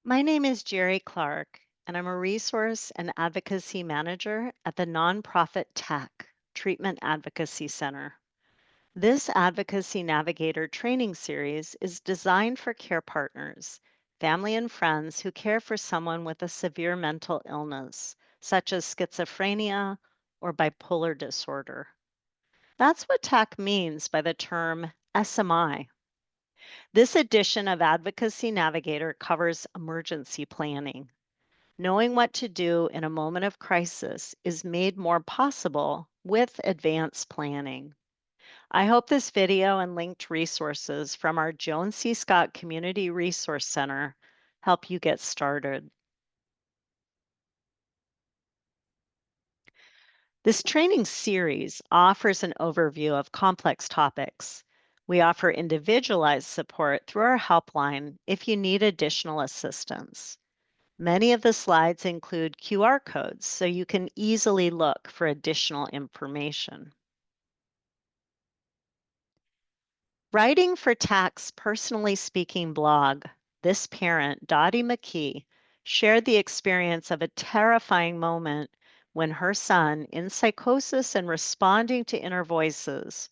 My name is Jerry Clark, and I'm a resource and advocacy manager at the nonprofit TAC, Treatment Advocacy Center. This Advocacy Navigator training series is designed for care partners, family, and friends who care for someone with a severe mental illness, such as schizophrenia or bipolar disorder. That's what TAC means by the term SMI. This edition of Advocacy Navigator covers emergency planning. Knowing what to do in a moment of crisis is made more possible with advanced planning. I hope this video and linked resources from our Joan C. Scott Community Resource Center help you get started. This training series offers an overview of complex topics. We offer individualized support through our helpline if you need additional assistance. Many of the slides include QR codes so you can easily look for additional information. Writing for TAC's Personally Speaking blog, this parent, Dottie McKee, shared the experience of a terrifying moment when her son, in psychosis and responding to inner voices,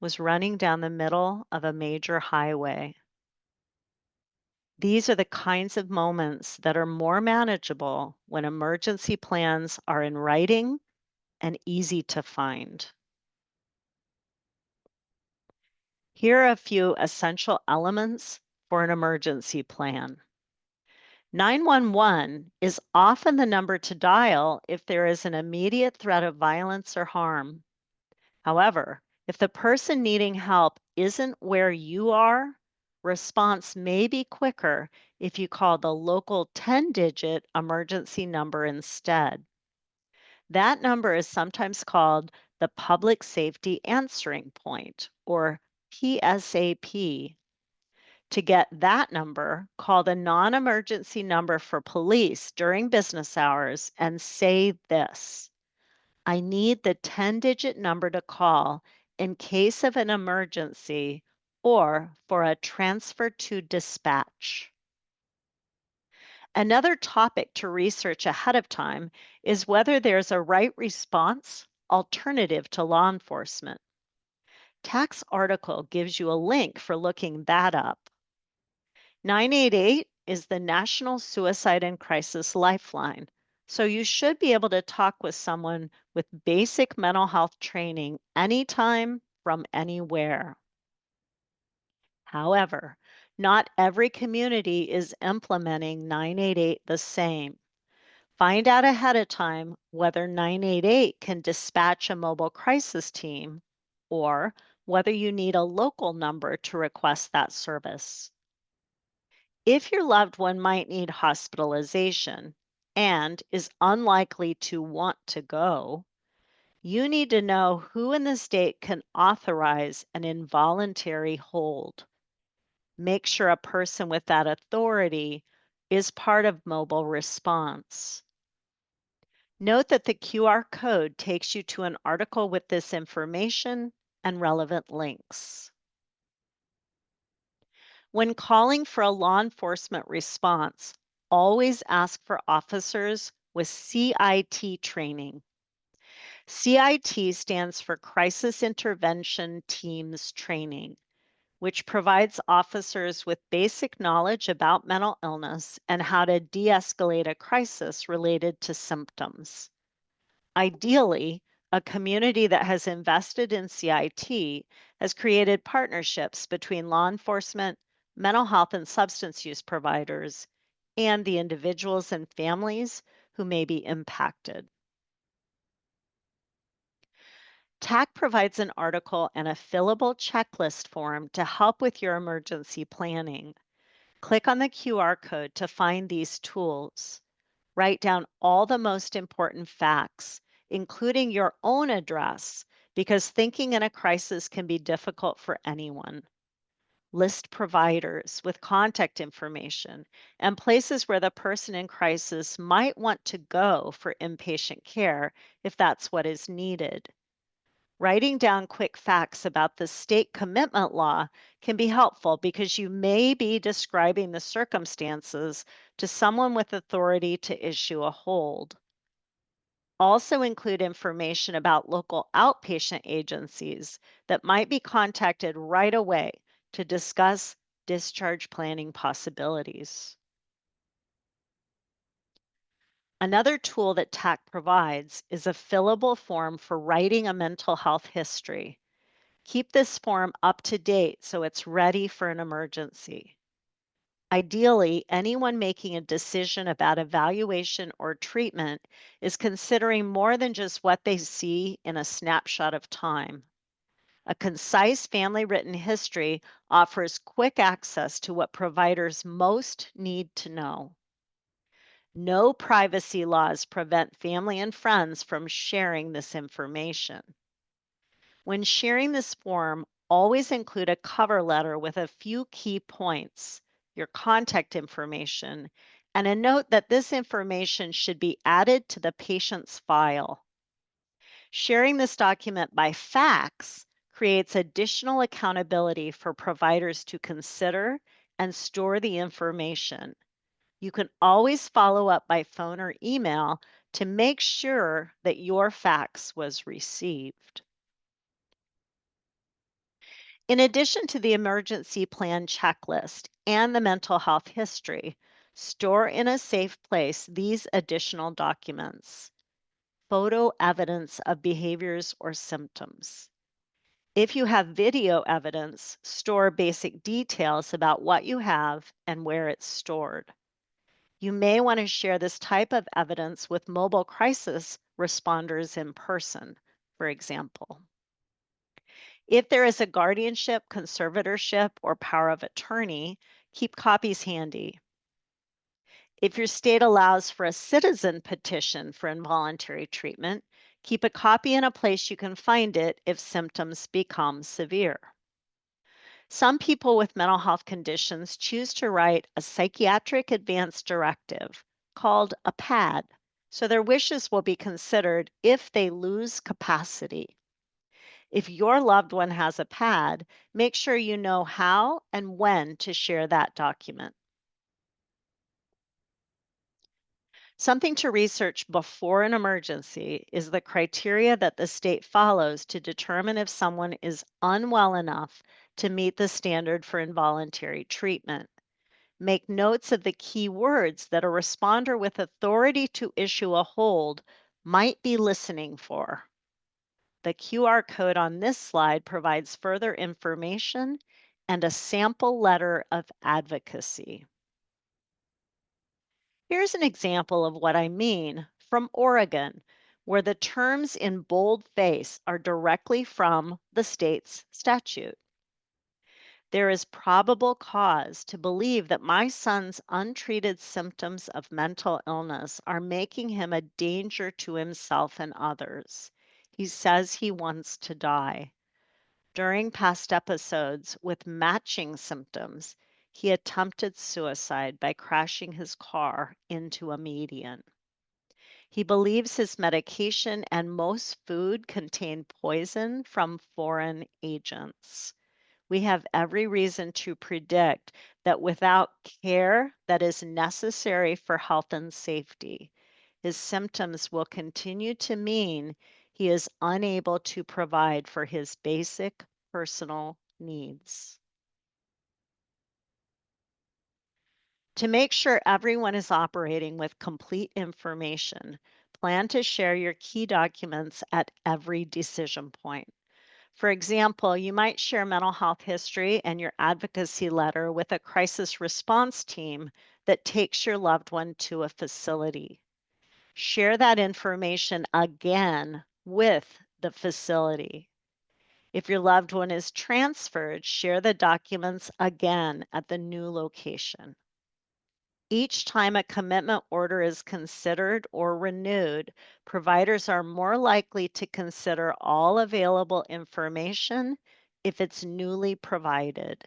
was running down the middle of a major highway. These are the kinds of moments that are more manageable when emergency plans are in writing and easy to find. Here are a few essential elements for an emergency plan. 911 is often the number to dial if there is an immediate threat of violence or harm. However, if the person needing help isn't where you are, response may be quicker if you call the local 10-digit emergency number instead. That number is sometimes called the Public Safety Answering Point, or PSAP. To get that number, call the non emergency number for police during business hours and say this: I need the 10-digit number to call in case of an emergency or for a transfer to dispatch. Another topic to research ahead of time is whether there's a right response alternative to law enforcement. TAC's article gives you a link for looking that up. 988 is the National Suicide and Crisis Lifeline, so you should be able to talk with someone with basic mental health training anytime from anywhere. However, not every community is implementing 988 the same. Find out ahead of time whether 988 can dispatch a mobile crisis team or whether you need a local number to request that service. If your loved one might need hospitalization and is unlikely to want to go, you need to know who in the state can authorize an involuntary hold. Make sure a person with that authority is part of mobile response. Note that the QR code takes you to an article with this information and relevant links. When calling for a law enforcement response, always ask for officers with CIT training. CIT stands for Crisis Intervention Teams Training, which provides officers with basic knowledge about mental illness and how to de escalate a crisis related to symptoms. Ideally, a community that has invested in CIT has created partnerships between law enforcement, mental health and substance use providers, and the individuals and families who may be impacted. TAC provides an article and a fillable checklist form to help with your emergency planning. Click on the QR code to find these tools. Write down all the most important facts, including your own address, because thinking in a crisis can be difficult for anyone. List providers with contact information and places where the person in crisis might want to go for inpatient care if that's what is needed. Writing down quick facts about the state commitment law can be helpful because you may be describing the circumstances to someone with authority to issue a hold. Also, include information about local outpatient agencies that might be contacted right away to discuss discharge planning possibilities. Another tool that TAC provides is a fillable form for writing a mental health history. Keep this form up to date so it's ready for an emergency. Ideally, anyone making a decision about evaluation or treatment is considering more than just what they see in a snapshot of time. A concise family written history offers quick access to what providers most need to know. No privacy laws prevent family and friends from sharing this information. When sharing this form, always include a cover letter with a few key points, your contact information, and a note that this information should be added to the patient's file. Sharing this document by fax creates additional accountability for providers to consider and store the information. You can always follow up by phone or email to make sure that your fax was received. In addition to the emergency plan checklist and the mental health history, store in a safe place these additional documents: photo evidence of behaviors or symptoms. If you have video evidence, store basic details about what you have and where it's stored. You may want to share this type of evidence with mobile crisis responders in person, for example. If there is a guardianship, conservatorship, or power of attorney, keep copies handy. If your state allows for a citizen petition for involuntary treatment, keep a copy in a place you can find it if symptoms become severe. Some people with mental health conditions choose to write a psychiatric advance directive called a PAD, so their wishes will be considered if they lose capacity. If your loved one has a PAD, make sure you know how and when to share that document. Something to research before an emergency is the criteria that the state follows to determine if someone is unwell enough to meet the standard for involuntary treatment. Make notes of the key words that a responder with authority to issue a hold might be listening for. The QR code on this slide provides further information and a sample letter of advocacy. Here's an example of what I mean from Oregon, where the terms in boldface are directly from the state's statute. There is probable cause to believe that my son's untreated symptoms of mental illness are making him a danger to himself and others. He says he wants to die. During past episodes with matching symptoms, he attempted suicide by crashing his car into a median. He believes his medication and most food contain poison from foreign agents. We have every reason to predict that without care that is necessary for health and safety, his symptoms will continue to mean he is unable to provide for his basic personal needs. To make sure everyone is operating with complete information, plan to share your key documents at every decision point. For example, you might share mental health history and your advocacy letter with a crisis response team that takes your loved one to a facility. Share that information again with the facility. If your loved one is transferred, share the documents again at the new location. Each time a commitment order is considered or renewed, providers are more likely to consider all available information if it's newly provided.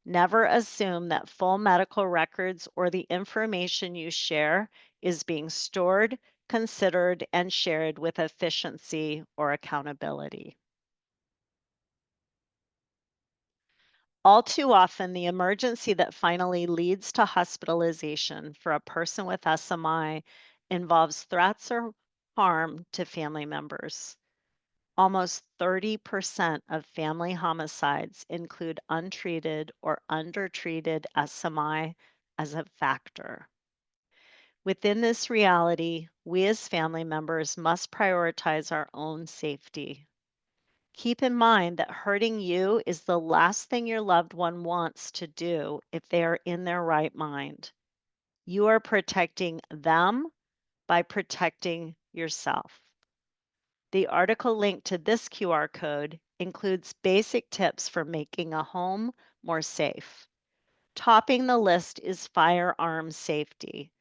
Never assume that full medical records or the information you share is being stored, considered, and shared with efficiency or accountability. All too often, the emergency that finally leads to hospitalization for a person with SMI involves threats or harm to family members. Almost 30% of family homicides include untreated or undertreated SMI as a factor. Within this reality, we as family members must prioritize our own safety. Keep in mind that hurting you is the last thing your loved one wants to do if they are in their right mind. You are protecting them by protecting yourself. The article linked to this QR code includes basic tips for making a home more safe. Topping the list is firearm safety.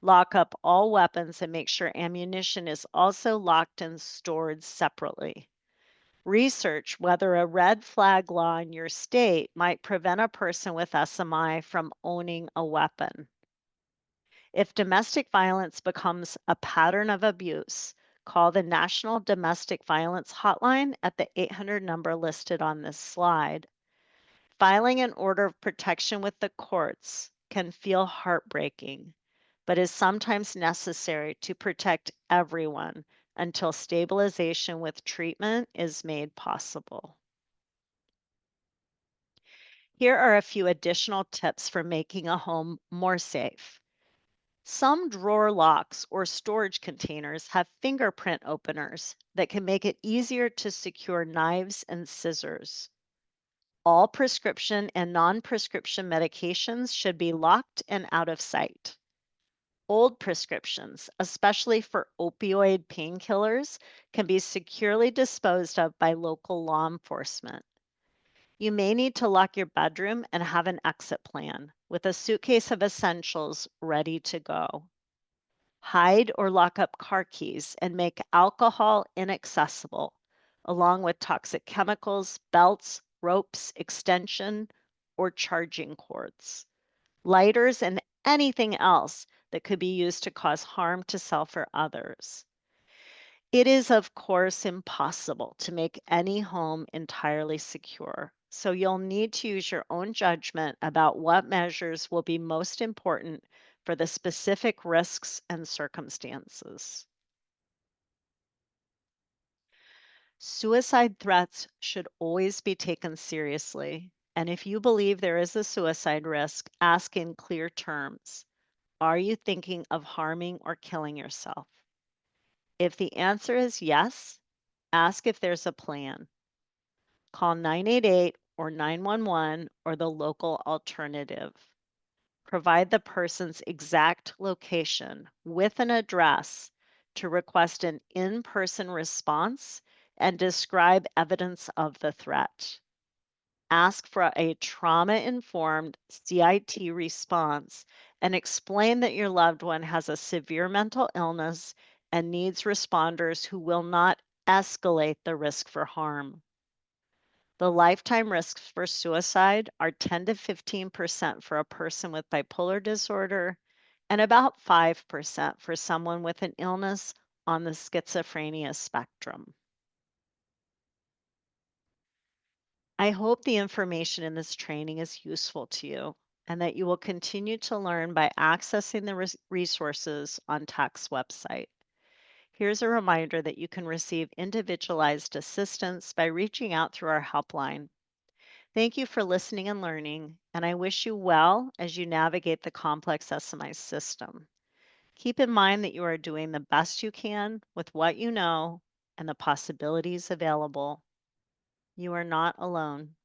Lock up all weapons and make sure ammunition is also locked and stored separately. Research whether a red flag law in your state might prevent a person with SMI from owning a weapon. If domestic violence becomes a pattern of abuse, call the National Domestic Violence Hotline at the 800 number listed on this slide. Filing an order of protection with the courts can feel heartbreaking, but is sometimes necessary to protect everyone until stabilization with treatment is made possible. Here are a few additional tips for making a home more safe. Some drawer locks or storage containers have fingerprint openers that can make it easier to secure knives and scissors. All prescription and non-prescription medications should be locked and out of sight. Old prescriptions, especially for opioid painkillers, can be securely disposed of by local law enforcement. You may need to lock your bedroom and have an exit plan with a suitcase of essentials ready to go. Hide or lock up car keys and make alcohol inaccessible, along with toxic chemicals, belts, ropes, extension, or charging cords, lighters, and anything else that could be used to cause harm to self or others. It is, of course, impossible to make any home entirely secure, so you'll need to use your own judgment about what measures will be most important for the specific risks and circumstances. Suicide threats should always be taken seriously, and if you believe there is a suicide risk, ask in clear terms. Are you thinking of harming or killing yourself? If the answer is yes, ask if there's a plan. Call 988 or 911 or the local alternative. Provide the person's exact location with an address to request an in-person response and describe evidence of the threat. Ask for a trauma-informed CIT response and explain that your loved one has a severe mental illness and needs responders who will not escalate the risk for harm. The lifetime risks for suicide are 10 to 15% for a person with bipolar disorder and about 5% for someone with an illness on the schizophrenia spectrum. I hope the information in this training is useful to you and that you will continue to learn by accessing the resources on TAC's website. Here's a reminder that you can receive individualized assistance by reaching out through our helpline. Thank you for listening and learning, and I wish you well as you navigate the complex SMI system. Keep in mind that you are doing the best you can with what you know and the possibilities available. You are not alone.